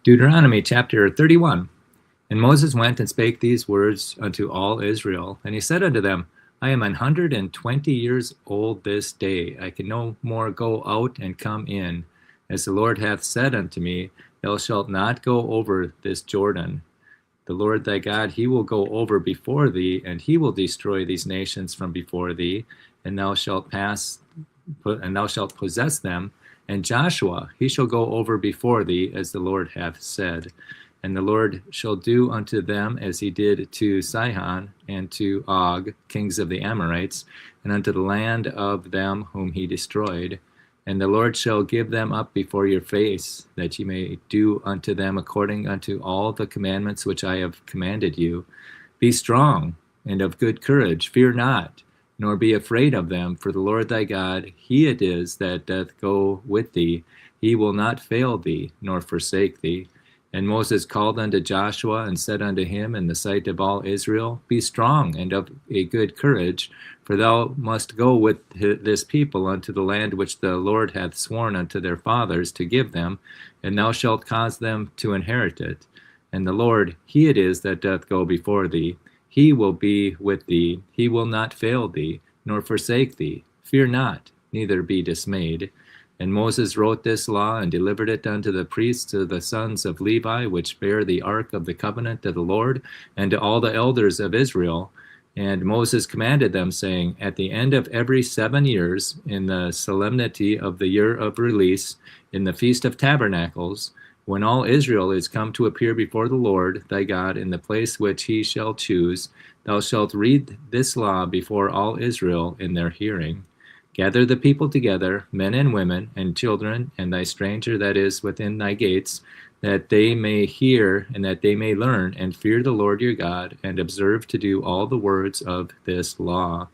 Deuteronomy chapter 31. And Moses went and spake these words unto all Israel. And he said unto them, I am 120 years old this day. I can no more go out and come in. As the Lord hath said unto me, thou shalt not go over this Jordan. The Lord thy God, he will go over before thee, and he will destroy these nations from before thee, and thou shalt possess them. And Joshua, he shall go over before thee, as the Lord hath said. And the Lord shall do unto them as he did to Sihon and to Og, kings of the Amorites, and unto the land of them whom he destroyed. And the Lord shall give them up before your face, that ye may do unto them according unto all the commandments which I have commanded you. Be strong and of good courage, fear not, nor be afraid of them, for the Lord thy God, he it is that doth go with thee. He will not fail thee, nor forsake thee. And Moses called unto Joshua, and said unto him in the sight of all Israel, Be strong and of a good courage, for thou must go with this people unto the land which the Lord hath sworn unto their fathers to give them, and thou shalt cause them to inherit it. And the Lord, he it is that doth go before thee. He will be with thee. He will not fail thee, nor forsake thee. Fear not, neither be dismayed. And Moses wrote this law, and delivered it unto the priests of the sons of Levi, which bear the ark of the covenant of the Lord, and to all the elders of Israel. And Moses commanded them, saying, At the end of every 7 years, in the solemnity of the year of release, in the feast of tabernacles, when all Israel is come to appear before the Lord thy God in the place which he shall choose, thou shalt read this law before all Israel in their hearing. Gather the people together, men and women, and children, and thy stranger that is within thy gates, that they may hear, and that they may learn, and fear the Lord your God, and observe to do all the words of this law.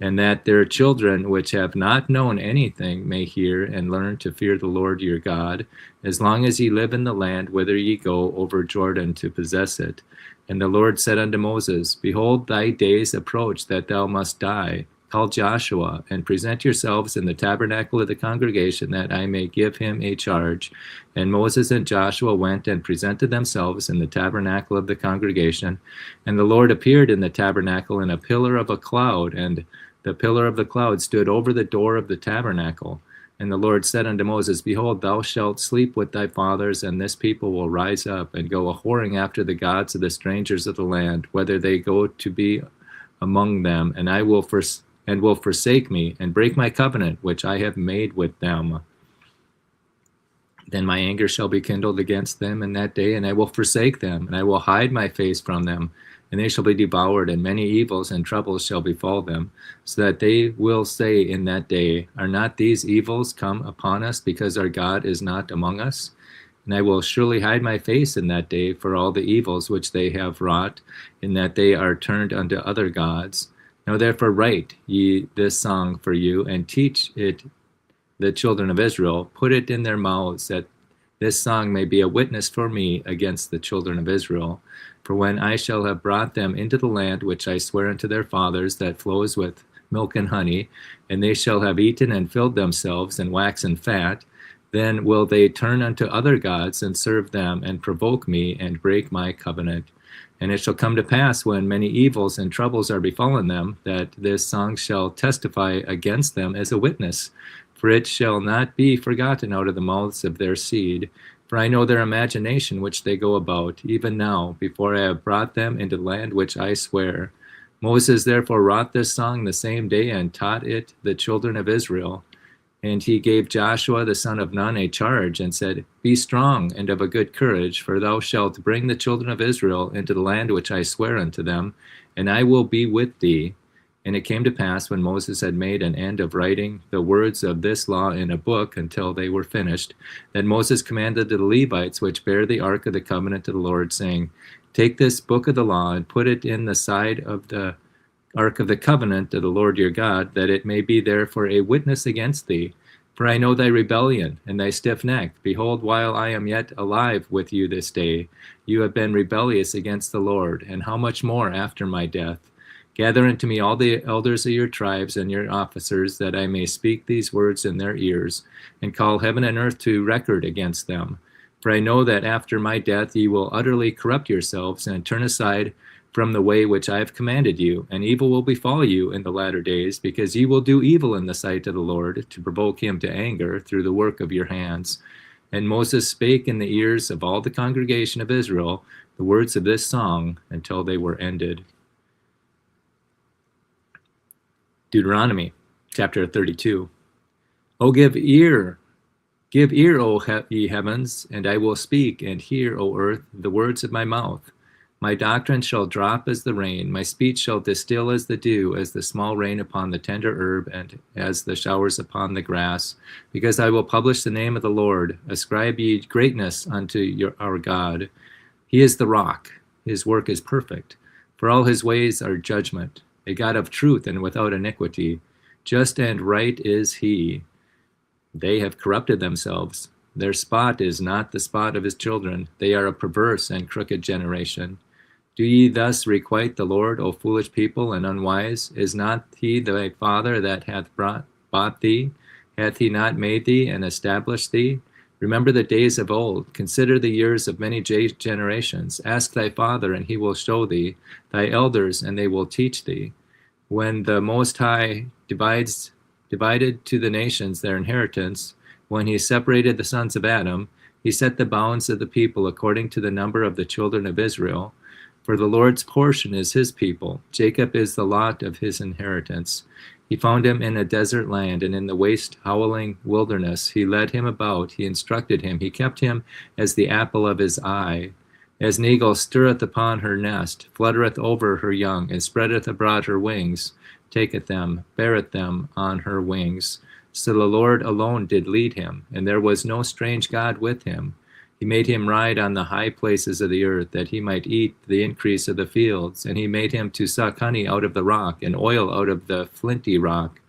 And that their children which have not known anything may hear and learn to fear the Lord your God, as long as ye live in the land whither ye go over Jordan to possess it. And the Lord said unto Moses, Behold, thy days approach that thou must die. Call Joshua, and present yourselves in the tabernacle of the congregation, that I may give him a charge. And Moses and Joshua went and presented themselves in the tabernacle of the congregation. And the Lord appeared in the tabernacle in a pillar of a cloud, and the pillar of the cloud stood over the door of the tabernacle. And the Lord said unto Moses, Behold, thou shalt sleep with thy fathers, and this people will rise up and go a-whoring after the gods of the strangers of the land, whether they go to be among them, and will forsake me, and break my covenant which I have made with them. Then my anger shall be kindled against them in that day, and I will forsake them, and I will hide my face from them, and they shall be devoured, and many evils and troubles shall befall them, so that they will say in that day, Are not these evils come upon us, because our God is not among us? And I will surely hide my face in that day for all the evils which they have wrought, in that they are turned unto other gods. Now therefore write ye this song for you, and teach it the children of Israel. Put it in their mouths, that this song may be a witness for me against the children of Israel. For when I shall have brought them into the land which I swear unto their fathers, that flows with milk and honey, and they shall have eaten and filled themselves, and waxen fat, then will they turn unto other gods, and serve them, and provoke me, and break my covenant. And it shall come to pass, when many evils and troubles are befallen them, that this song shall testify against them as a witness. For it shall not be forgotten out of the mouths of their seed. For I know their imagination which they go about, even now, before I have brought them into the land which I swear. Moses therefore wrought this song the same day, and taught it the children of Israel. And he gave Joshua the son of Nun a charge, and said, Be strong and of a good courage, for thou shalt bring the children of Israel into the land which I swear unto them, and I will be with thee. And it came to pass, when Moses had made an end of writing the words of this law in a book until they were finished, that Moses commanded the Levites which bear the ark of the covenant of the Lord, saying, Take this book of the law, and put it in the side of the ark of the covenant of the Lord your God, that it may be there for a witness against thee. For I know thy rebellion and thy stiff neck. Behold, while I am yet alive with you this day, you have been rebellious against the Lord, and how much more after my death? Gather unto me all the elders of your tribes and your officers, that I may speak these words in their ears, and call heaven and earth to record against them. For I know that after my death ye will utterly corrupt yourselves, and turn aside from the way which I have commanded you, and evil will befall you in the latter days, because ye will do evil in the sight of the Lord, to provoke him to anger through the work of your hands. And Moses spake in the ears of all the congregation of Israel the words of this song until they were ended. Deuteronomy chapter 32. O give ear, O ye heavens, and I will speak, and hear, O earth, the words of my mouth. My doctrine shall drop as the rain, my speech shall distill as the dew, as the small rain upon the tender herb, and as the showers upon the grass. Because I will publish the name of the Lord. Ascribe ye greatness unto our God. He is the rock, his work is perfect, for all his ways are judgment. A God of truth and without iniquity, just and right is he. They have corrupted themselves. Their spot is not the spot of his children. They are a perverse and crooked generation. Do ye thus requite the Lord, O foolish people and unwise? Is not he thy father that hath bought thee? Hath he not made thee and established thee? Remember the days of old. Consider the years of many generations. Ask thy father, and he will show thee, thy elders, and they will teach thee. When the Most High divided to the nations their inheritance, when he separated the sons of Adam, he set the bounds of the people according to the number of the children of Israel. For the Lord's portion is his people. Jacob is the lot of his inheritance. He found him in a desert land, and in the waste howling wilderness. He led him about, he instructed him, he kept him as the apple of his eye. As an eagle stirreth upon her nest, fluttereth over her young, and spreadeth abroad her wings, taketh them, beareth them on her wings. So the Lord alone did lead him, and there was no strange God with him. He made him ride on the high places of the earth, that he might eat the increase of the fields. And he made him to suck honey out of the rock, and oil out of the flinty rock,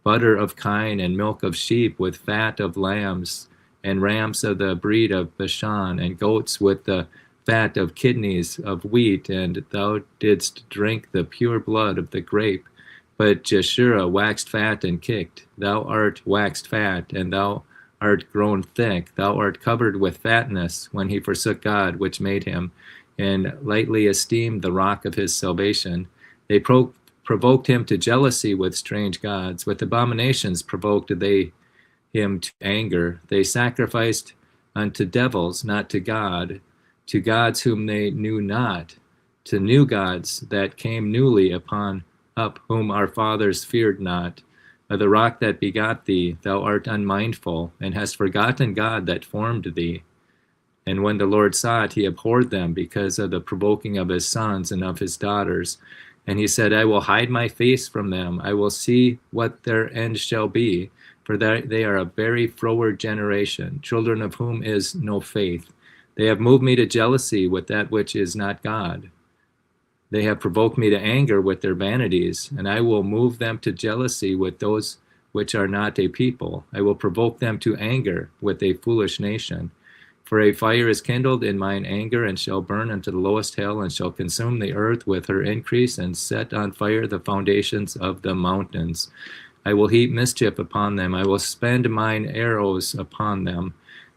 butter of kine, and milk of sheep, with fat of lambs, and rams of the breed of Bashan, and goats with the fat of kidneys of wheat. And thou didst drink the pure blood of the grape. But Jeshurun waxed fat and kicked. Thou art waxed fat, and thou art grown thick. Thou art covered with fatness, when he forsook God, which made him, and lightly esteemed the rock of his salvation. They provoked him to jealousy with strange gods. With abominations provoked they him to anger. They sacrificed unto devils, not to God, to gods whom they knew not, to new gods that came newly up, whom our fathers feared not. The rock that begot thee, thou art unmindful, and hast forgotten God that formed thee. And when the Lord saw it, he abhorred them because of the provoking of his sons and of his daughters. And he said, I will hide my face from them. I will see what their end shall be, for they are a very froward generation, children of whom is no faith. They have moved me to jealousy with that which is not God. They have provoked me to anger with their vanities, and I will move them to jealousy with those which are not a people. I will provoke them to anger with a foolish nation. For a fire is kindled in mine anger, and shall burn unto the lowest hell, and shall consume the earth with her increase, and set on fire the foundations of the mountains. I will heap mischief upon them. I will spend mine arrows upon them.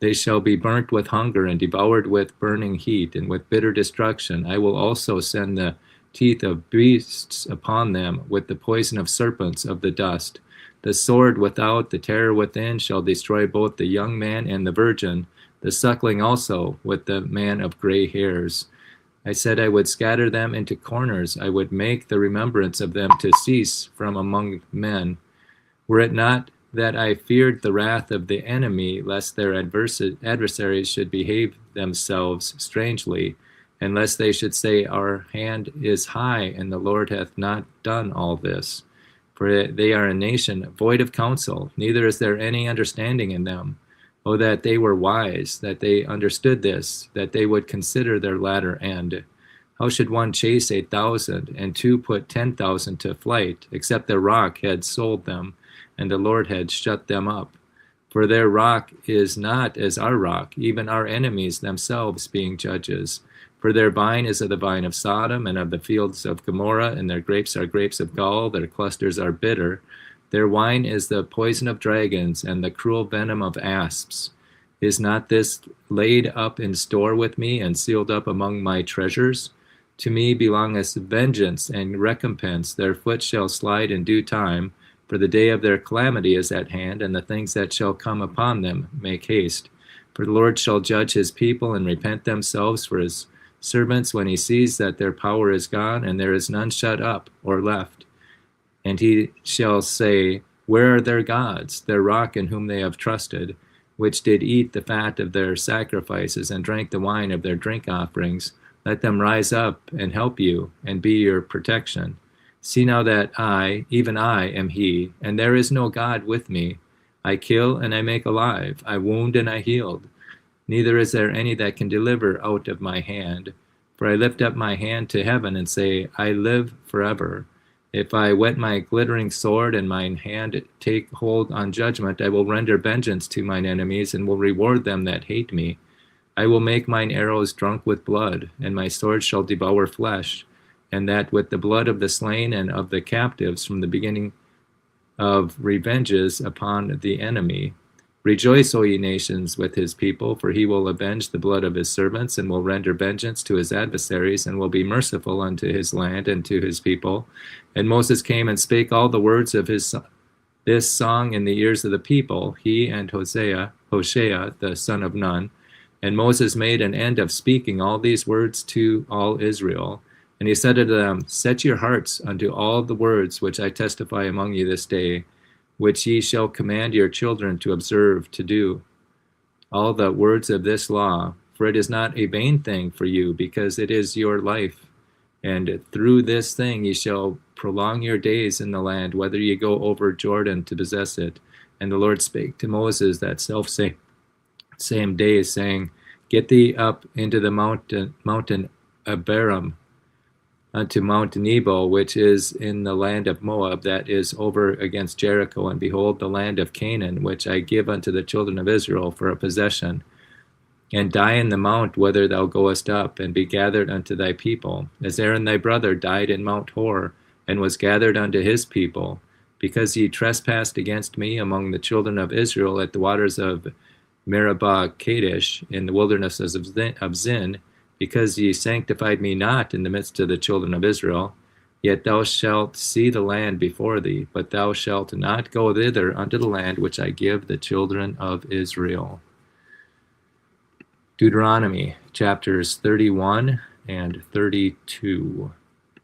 They shall be burnt with hunger, and devoured with burning heat, and with bitter destruction. I will also send the teeth of beasts upon them, with the poison of serpents of the dust. The sword without, the terror within, shall destroy both the young man and the virgin, the suckling also, with the man of gray hairs. I said I would scatter them into corners. I would make the remembrance of them to cease from among men. Were it not that I feared the wrath of the enemy, lest their adversaries should behave themselves strangely, and lest they should say, Our hand is high, and the Lord hath not done all this. For they are a nation void of counsel, neither is there any understanding in them. Oh, that they were wise, that they understood this, that they would consider their latter end. How should one chase 1,000, and two put 10,000 to flight, except the rock had sold them, and the Lord had shut them up? For their rock is not as our rock, even our enemies themselves being judges. For their vine is of the vine of Sodom, and of the fields of Gomorrah, and their grapes are grapes of gall, their clusters are bitter. Their wine is the poison of dragons, and the cruel venom of asps. Is not this laid up in store with me and sealed up among my treasures? To me belongeth vengeance and recompense. Their foot shall slide in due time, for the day of their calamity is at hand, and the things that shall come upon them make haste. For the Lord shall judge his people and repent themselves for his servants when he sees that their power is gone, and there is none shut up or left. And he shall say, Where are their gods, their rock in whom they have trusted, which did eat the fat of their sacrifices and drank the wine of their drink offerings? Let them rise up and help you and be your protection. See now that I, even I, am he, and there is no God with me. I kill and I make alive, I wound and I healed. Neither is there any that can deliver out of my hand. For I lift up my hand to heaven and say, I live forever. If I whet my glittering sword and mine hand take hold on judgment, I will render vengeance to mine enemies and will reward them that hate me. I will make mine arrows drunk with blood, and my sword shall devour flesh, and that with the blood of the slain and of the captives from the beginning of revenges upon the enemy. Rejoice, O ye nations, with his people, for he will avenge the blood of his servants, and will render vengeance to his adversaries, and will be merciful unto his land and to his people. And Moses came and spake all the words of this song in the ears of the people, he and Hoshea, the son of Nun. And Moses made an end of speaking all these words to all Israel. And he said unto them, Set your hearts unto all the words which I testify among you this day, which ye shall command your children to observe to do, all the words of this law. For it is not a vain thing for you, because it is your life. And through this thing ye shall prolong your days in the land, whether ye go over Jordan to possess it. And the Lord spake to Moses that same day, saying, Get thee up into the mountain Abiram, unto Mount Nebo, which is in the land of Moab, that is over against Jericho, and behold the land of Canaan, which I give unto the children of Israel for a possession. And die in the mount whither thou goest up, and be gathered unto thy people, as Aaron thy brother died in Mount Hor, and was gathered unto his people, because ye trespassed against me among the children of Israel at the waters of Meribah-Kadesh in the wilderness of Zin, because ye sanctified me not in the midst of the children of Israel. Yet thou shalt see the land before thee, but thou shalt not go thither unto the land which I give the children of Israel. Deuteronomy chapters 31 and 32.